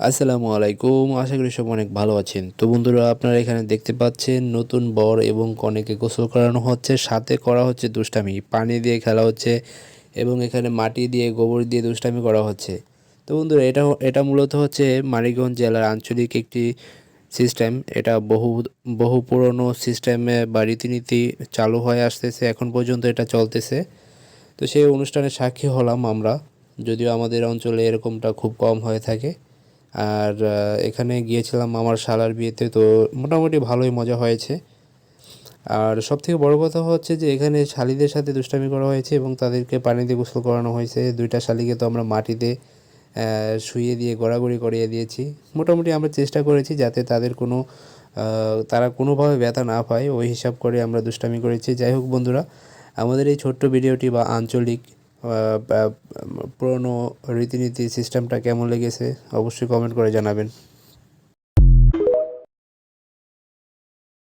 আসসালামু আলাইকুম। আশা করি সব অনেক ভালো আছেন। তো বন্ধুরা, আপনারা এখানে দেখতে পাচ্ছেন নতুন বর এবং কনেকে গোসল করানো হচ্ছে, সাথে করা হচ্ছে দুষ্টামি। পানি দিয়ে খেলা হচ্ছে এবং এখানে মাটি দিয়ে গোবর দিয়ে দুষ্টামি করা হচ্ছে। তো বন্ধুরা, এটা মূলত হচ্ছে মানিকগঞ্জ জেলার আঞ্চলিক একটি সিস্টেম। এটা বহু বহু পুরনো সিস্টেমে বা রীতিনীতি চালু হয়ে আসতেছে, এখন পর্যন্ত এটা চলতেছে। তো সেই অনুষ্ঠানের সাক্ষী হলাম আমরা, যদিও আমাদের অঞ্চলে এরকমটা খুব কম হয়ে থাকে। আর এখানে গিয়েছিলাম আমার শালার বিয়েতে, তো মোটামুটি ভালোই মজা হয়েছে। আর সবথেকে বড় কথা হচ্ছে যে এখানে শালিদের সাথে দুষ্টামি করা হয়েছে এবং তাদেরকে পানিতে গোসল করানো হয়েছে। দুইটা শালিকে তো আমরা মাটিতে শুইয়ে দিয়ে গড়াগড়ি করিয়ে দিয়েছি। মোটামুটি আমরা চেষ্টা করেছি যাতে তারা কোনোভাবে ব্যথা না পায়, ওই হিসাব করে আমরা দুষ্টামি করেছি। যাই হোক বন্ধুরা, আমাদের এই ছোট্ট ভিডিওটি বা আঞ্চলিক পুরনো রীতিনীতি সিস্টেমটা কেমন লেগেছে অবশ্যই কমেন্ট করে জানাবেন।